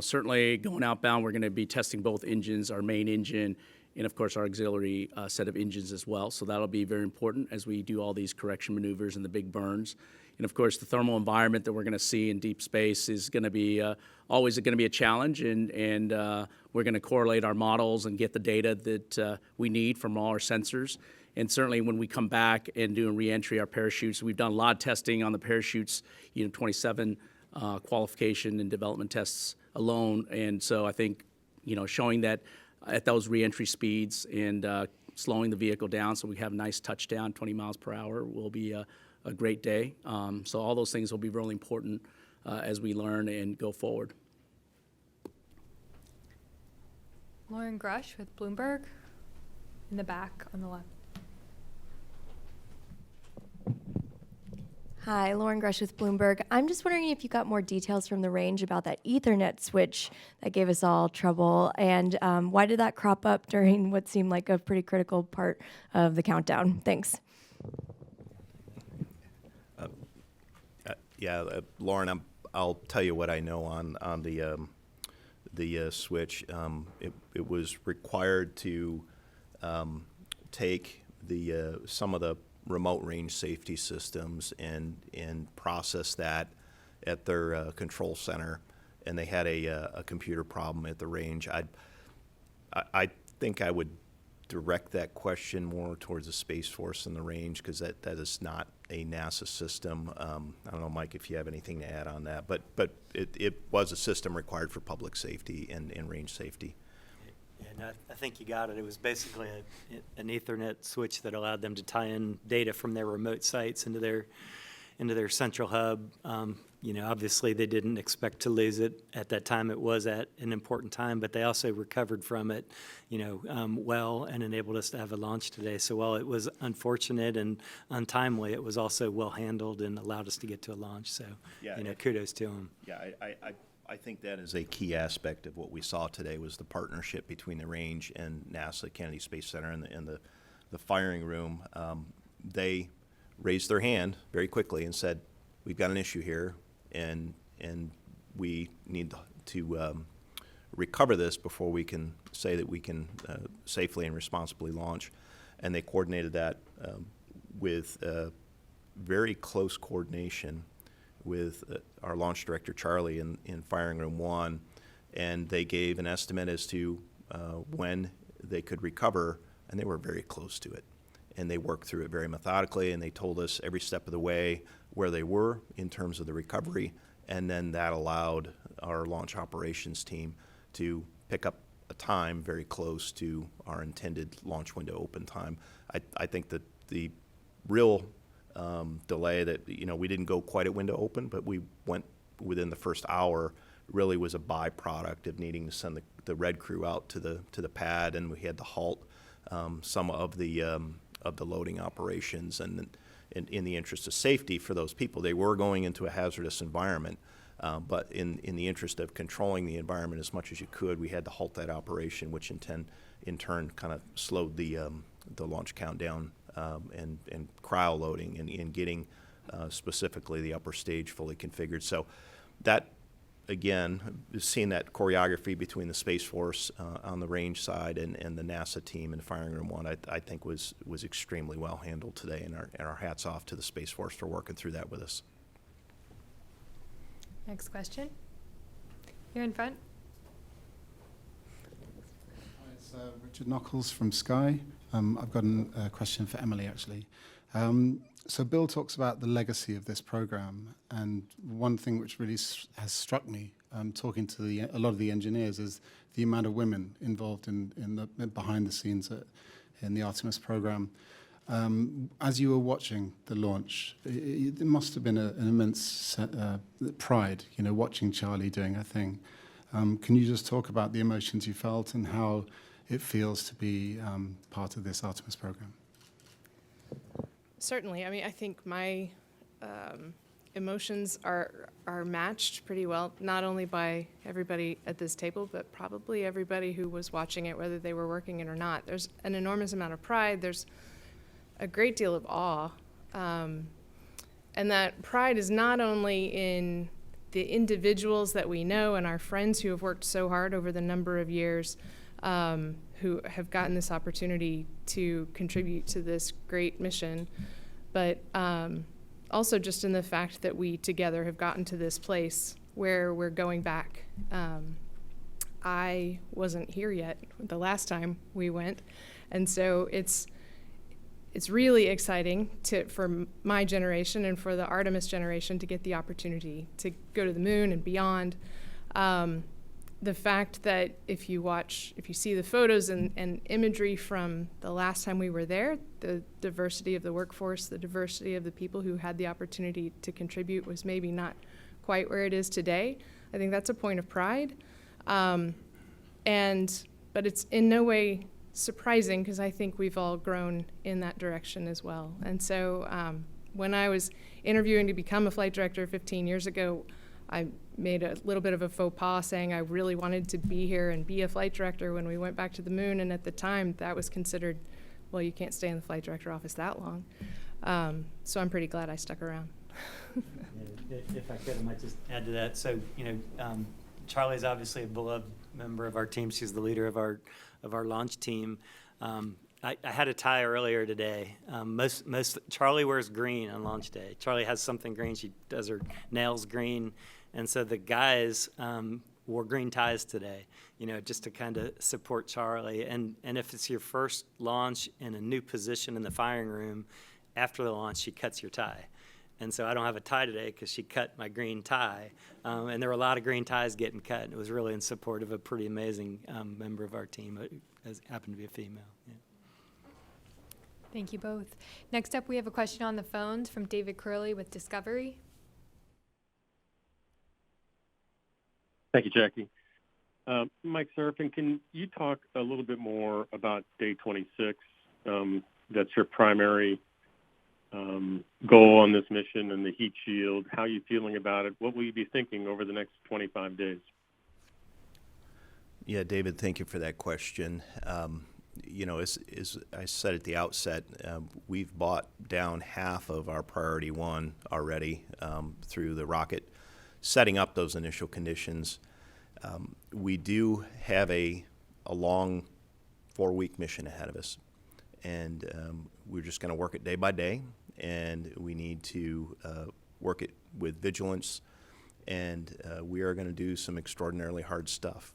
Certainly going outbound, we're going to be testing both engines. Our main engine and of course our auxiliary set of engines as well. So that'll be very important as we do all these correction maneuvers and the big burns. And of course the thermal environment that we're going to see in deep space is going to be always going to be a challenge, and we're going to correlate our models and get the data that we need from all our sensors. And certainly when we come back and do a re-entry, our parachutes, we've done a lot of testing on the parachutes, 27 qualification and development tests alone. And so I think, showing that at those re-entry speeds and slowing the vehicle down so we have a nice touchdown, 20 miles per hour, will be a great day. So all those things will be really important as we learn and go forward. Lauren Grush with Bloomberg, in the back on the left. Hi, Lauren Grush with Bloomberg. I'm just wondering if you got more details from the range about that Ethernet switch that gave us all trouble, and why did that crop up during what seemed like a pretty critical part of the countdown? Thanks. Lauren, I'll tell you what I know on the switch. It was required to take some of the remote range safety systems and process that at their control center, and they had a computer problem at the range. I think I would direct that question more towards the Space Force and the range, because that is not a NASA system. I don't know, Mike, if you have anything to add on that, but it was a system required for public safety and range safety. And I think you got it. It was basically an Ethernet switch that allowed them to tie in data from their remote sites into their central hub. Obviously they didn't expect to lose it at that time. It was at an important time, but they also recovered from it, well, and enabled us to have a launch today. So while it was unfortunate and untimely, it was also well handled and allowed us to get to a launch. So, kudos to them. Yeah, I think that is a key aspect of what we saw today, was the partnership between the range and NASA Kennedy Space Center and the firing room. They raised their hand very quickly and said, "We've got an issue here, and we need to recover this before we can say that we can safely and responsibly launch." And they coordinated that with very close coordination with our launch director, Charlie, in Firing Room 1, and they gave an estimate as to when they could recover, and they were very close to it. And they worked through it very methodically, and they told us every step of the way where they were in terms of the recovery, and then that allowed our launch operations team to pick up a time very close to our intended launch window open time. I think that the real delay that, we didn't go quite at window open, but we went within the first hour, really was a byproduct of needing to send the red crew out to the pad, and we had to halt some of the loading operations, and in the interest of safety for those people. They were going into a hazardous environment, but in the interest of controlling the environment as much as you could, we had to halt that operation, which in turn kind of slowed the launch countdown and cryo loading and getting specifically the upper stage fully configured. So that, again, seeing that choreography between the Space Force on the range side and the NASA team in Firing Room 1, I think was extremely well handled today, and our hats off to the Space Force for working through that with us. Next question. Here in front. Hi, it's Richard Knuckles from Sky. I've got a question for Emily, actually. So Bill talks about the legacy of this program, and one thing which really has struck me talking to a lot of the engineers is the amount of women involved in the behind the scenes in the Artemis program. As you were watching the launch, it must have been an immense pride, watching Charlie doing her thing. Can you just talk about the emotions you felt and how it feels to be part of this Artemis program? Certainly. I mean, I think my emotions are matched pretty well, not only by everybody at this table, but probably everybody who was watching it, whether they were working it or not. There's an enormous amount of pride. There's a great deal of awe. And that pride is not only in the individuals that we know and our friends who have worked so hard over the number of years, who have gotten this opportunity to contribute to this great mission, but also just in the fact that we together have gotten to this place where we're going back. I wasn't here yet the last time we went, and so it's really exciting for my generation and for the Artemis generation to get the opportunity to go to the moon and beyond. The fact that if you see the photos and imagery from the last time we were there, the diversity of the workforce, the diversity of the people who had the opportunity to contribute was maybe not quite where it is today. I think that's a point of pride. But it's in no way surprising, because I think we've all grown in that direction as well. And so when I was interviewing to become a flight director 15 years ago, I made a little bit of a faux pas saying I really wanted to be here and be a flight director when we went back to the moon, and at the time that was considered, well, you can't stay in the flight director office that long. So I'm pretty glad I stuck around. If I could, I might just add to that. So, Charlie's obviously a beloved member of our team. She's the leader of our launch team. I had a tie earlier today. Charlie wears green on launch day. Charlie has something green. She does her nails green, and so the guys wore green ties today. Just to kind of support Charlie. And if it's your first launch in a new position in the firing room, after the launch, she cuts your tie. And so I don't have a tie today because she cut my green tie. And there were a lot of green ties getting cut. And it was really in support of a pretty amazing member of our team who happened to be a female. Yeah. Thank you both. Next up, we have a question on the phones from David Curley with Discovery. Thank you, Jackie. Mike Serafin, can you talk a little bit more about day 26? That's your primary goal on this mission, and the heat shield. How are you feeling about it? What will you be thinking over the next 25 days? Yeah, David, thank you for that question. As I said at the outset, we've bought down half of our priority one already through the rocket, setting up those initial conditions. We do have a long 4-week mission ahead of us, and we're just going to work it day by day, and we need to work it with vigilance, and we are going to do some extraordinarily hard stuff.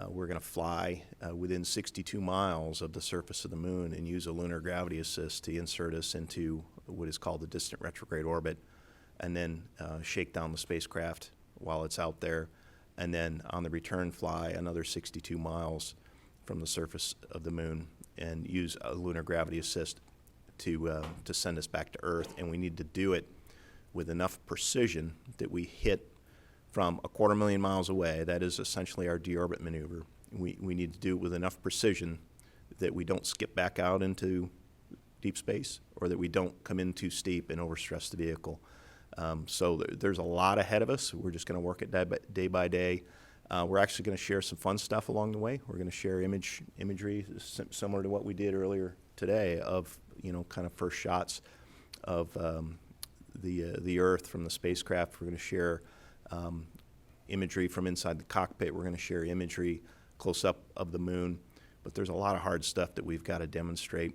We're going to fly within 62 miles of the surface of the moon and use a lunar gravity assist to insert us into what is called the distant retrograde orbit, and then shake down the spacecraft while it's out there, and then on the return fly another 62 miles from the surface of the moon and use a lunar gravity assist to send us back to Earth. And we need to do it with enough precision that we hit from 250,000 miles away. That is essentially our deorbit maneuver. We need to do it with enough precision that we don't skip back out into deep space, or that we don't come in too steep and overstress the vehicle. So there's a lot ahead of us. We're just going to work it day by day. We're actually going to share some fun stuff along the way. We're going to share imagery similar to what we did earlier today of kind of first shots of the Earth from the spacecraft. We're going to share imagery from inside the cockpit. We're going to share imagery close up of the moon. But there's a lot of hard stuff that we've got to demonstrate.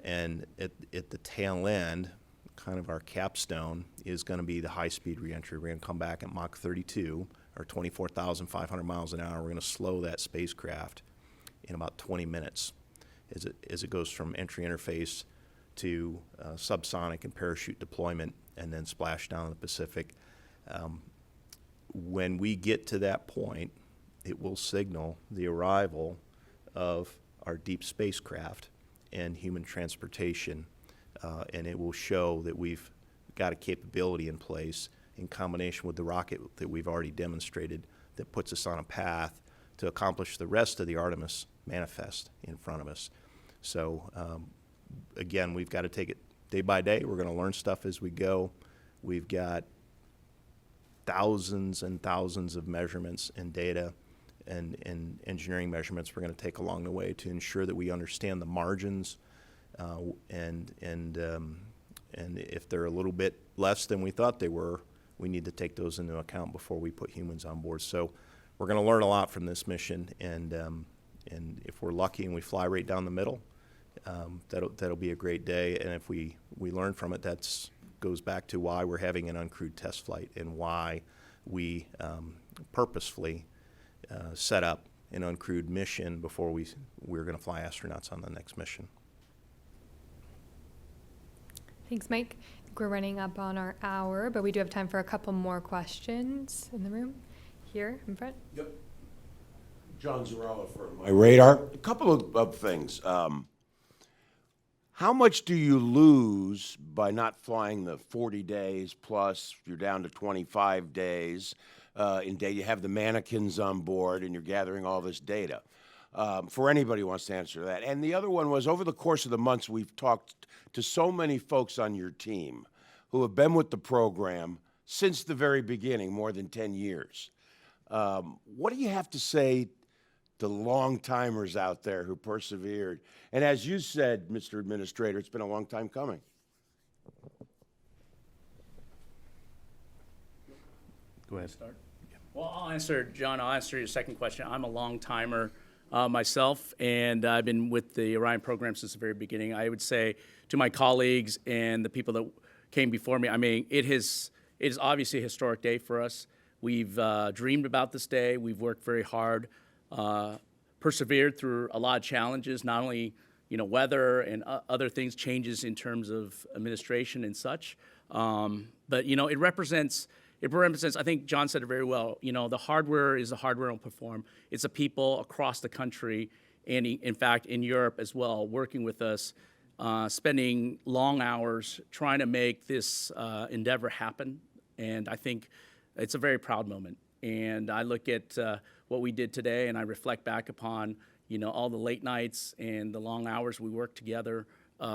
And at the tail end, kind of our capstone, is going to be the high-speed reentry. We're going to come back at Mach 32, or 24,500 miles an hour. We're going to slow that spacecraft in about 20 minutes as it goes from entry interface to subsonic and parachute deployment, and then splash down in the Pacific. When we get to that point, it will signal the arrival of our deep spacecraft and human transportation, and it will show that we've got a capability in place in combination with the rocket that we've already demonstrated that puts us on a path to accomplish the rest of the Artemis manifest in front of us. So again, we've got to take it day by day. We're going to learn stuff as we go. We've got thousands and thousands of measurements and data and engineering measurements we're going to take along the way to ensure that we understand the margins, and if they're a little bit less than we thought they were, we need to take those into account before we put humans on board. So we're going to learn a lot from this mission, and and if we're lucky and we fly right down the middle, that'll be a great day. And if we learn from it, goes back to why we're having an uncrewed test flight and why we purposefully set up an uncrewed mission before we're going to fly astronauts on the next mission. Thanks, Mike. I think we're running up on our hour, but we do have time for a couple more questions in the room. Here in front. Yep. John Zarella for My Radar. A couple of things. How much do you lose by not flying the 40 days plus you're down to 25 days in data? You have the mannequins on board and you're gathering all this data. For anybody who wants to answer that. And the other one was, over the course of the months, we've talked to so many folks on your team who have been with the program since the very beginning, more than 10 years. What do you have to say to long-timers out there who persevered? And as you said, Mr. Administrator, it's been a long time coming. Go ahead. Start. Well, I'll answer your second question. I'm a long-timer myself, and I've been with the Orion program since the very beginning. I would say to my colleagues and the people that came before me, I mean, it is obviously a historic day for us. We've dreamed about this day. We've worked very hard, persevered through a lot of challenges, not only weather and other things, changes in terms of administration and such. But it represents. I think John said it very well. The hardware is the hardware and perform. It's the people across the country, and in fact in Europe as well, working with us, spending long hours trying to make this endeavor happen. And I think it's a very proud moment. And I look at what we did today, and I reflect back upon all the late nights and the long hours we worked together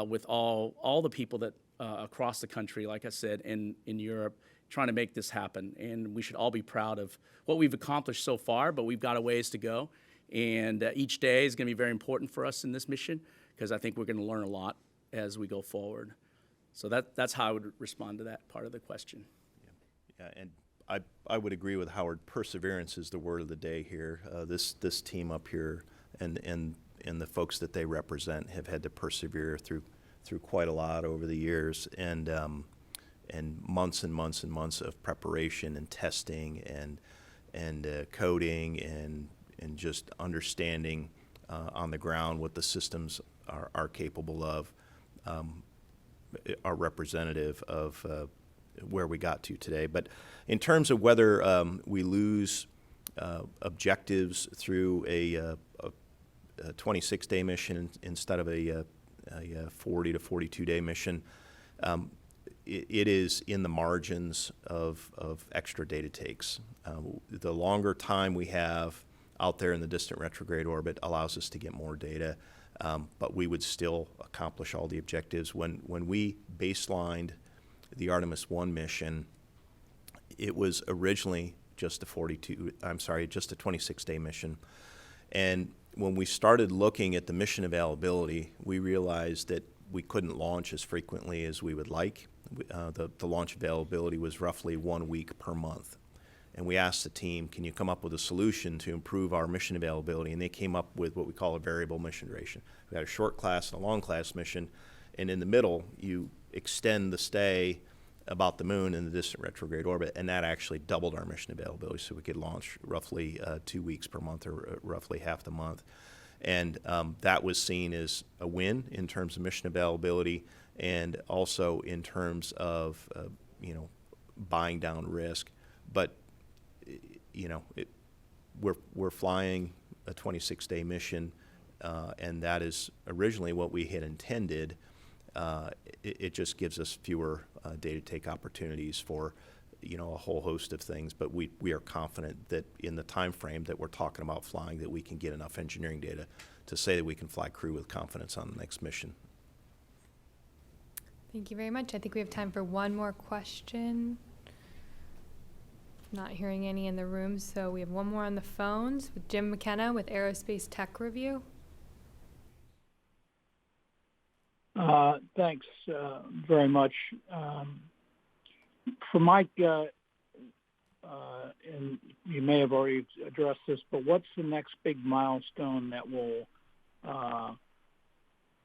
with all the people that across the country, like I said, in Europe, trying to make this happen. And we should all be proud of what we've accomplished so far, but we've got a ways to go. And each day is going to be very important for us in this mission, because I think we're going to learn a lot as we go forward. So that's how I would respond to that part of the question. Yeah, and I would agree with Howard. Perseverance is the word of the day here. This team up here and the folks that they represent have had to persevere through quite a lot over the years, and months and months and months of preparation and testing and coding and just understanding on the ground what the systems are capable of, are representative of where we got to today. But in terms of whether we lose objectives through a 26-day mission instead of a 40 to 42-day mission, it is in the margins of extra data takes. The longer time we have out there in the distant retrograde orbit allows us to get more data, but we would still accomplish all the objectives. When we baselined the Artemis 1 mission, it was originally just a 26-day mission. And when we started looking at the mission availability, we realized that we couldn't launch as frequently as we would like. The launch availability was roughly 1 week per month. And we asked the team, can you come up with a solution to improve our mission availability? And they came up with what we call a variable mission duration. We had a short class and a long class mission, and in the middle, you extend the stay about the moon in the distant retrograde orbit, and that actually doubled our mission availability, so we could launch roughly 2 weeks per month, or roughly half the month. And that was seen as a win in terms of mission availability, and also in terms of buying down risk. But we're flying a 26-day mission, and that is originally what we had intended. It just gives us fewer data take opportunities for a whole host of things, but we are confident that in the time frame that we're talking about flying, that we can get enough engineering data to say that we can fly crew with confidence on the next mission. Thank you very much. I think we have time for one more question. Not hearing any in the room, so we have one more on the phones with Jim McKenna with Aerospace Tech Review. Thanks very much. For Mike, and you may have already addressed this, but what's the next big milestone that will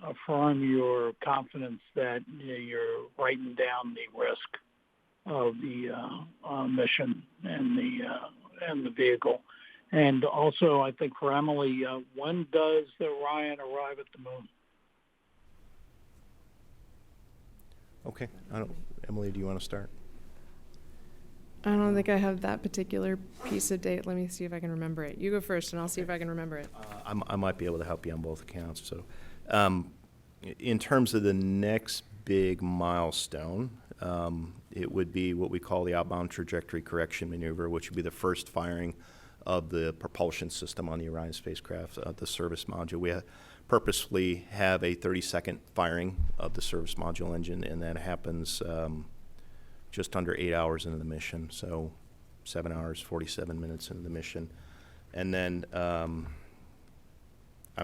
affirm your confidence that you're writing down the risk of the mission and the vehicle? And also, I think for Emily, when does the Orion arrive at the moon? Okay. Emily, do you want to start? I don't think I have that particular piece of date. Let me see if I can remember it. You go first, and I'll see if I can remember it. I might be able to help you on both accounts. So, in terms of the next big milestone, it would be what we call the outbound trajectory correction maneuver, which would be the first firing of the propulsion system on the Orion spacecraft, the service module. We purposefully have a 30-second firing of the service module engine, and that happens just under 8 hours into the mission, so 7 hours, 47 minutes into the mission. And then, I'm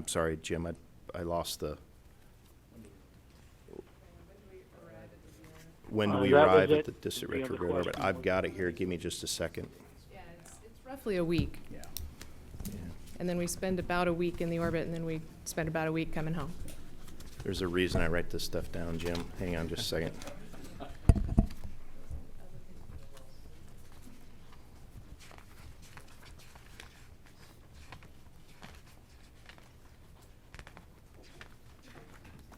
sorry, Jim, I lost the... When do we arrive at the distant retrograde orbit? I've got it here. Give me just a second. Yeah, it's roughly a week. Yeah. And then we spend about a week in the orbit, and then we spend about a week coming home. There's a reason I write this stuff down, Jim. Hang on just a second.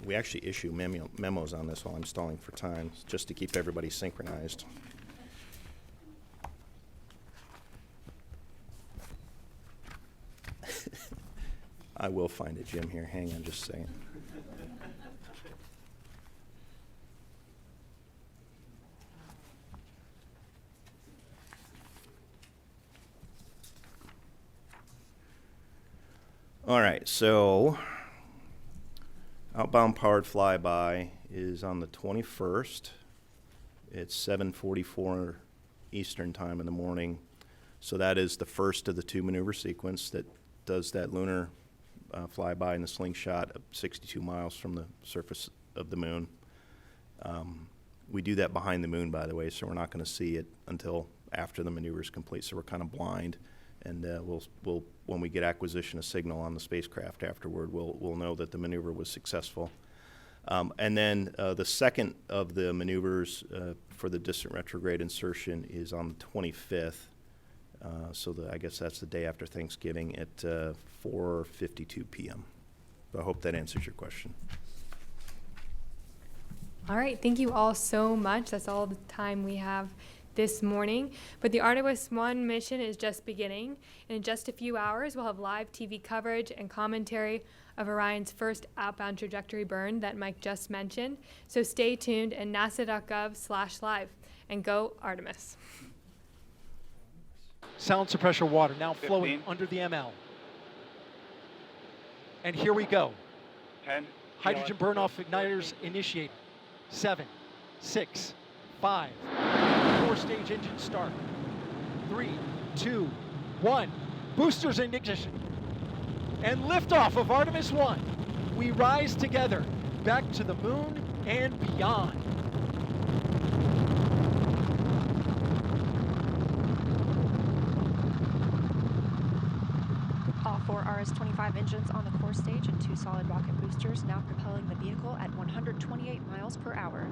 We actually issue memos on this while I'm stalling for time, just to keep everybody synchronized. I will find it, Jim, here. Hang on just a second. All right, so outbound powered flyby is on the 21st. It's 7:44 Eastern time in the morning. So that is the first of the two maneuver sequence that does that lunar flyby in the slingshot 62 miles from the surface of the moon. We do that behind the moon, by the way, so we're not going to see it until after the maneuver is complete. So we're kind of blind, and we'll when we get acquisition of signal on the spacecraft afterward, we'll know that the maneuver was successful. And then the second of the maneuvers for the distant retrograde insertion is on the 25th. So I guess that's the day after Thanksgiving at 4:52 p.m. So I hope that answers your question. All right, thank you all so much. That's all the time we have this morning. But the Artemis 1 mission is just beginning. And in just a few hours, we'll have live TV coverage and commentary of Orion's first outbound trajectory burn that Mike just mentioned. So stay tuned at nasa.gov/live and go Artemis. Sound suppressor water now flowing under the ML. And here we go. 10. Hydrogen burn-off igniters initiated. 7, 6, 5. 4-stage engine start. 3, 2, 1. Boosters in ignition. And liftoff of Artemis 1. We rise together back to the moon and beyond. All 4 RS-25 engines on the core stage and 2 solid rocket boosters now propelling the vehicle at 128 miles per hour.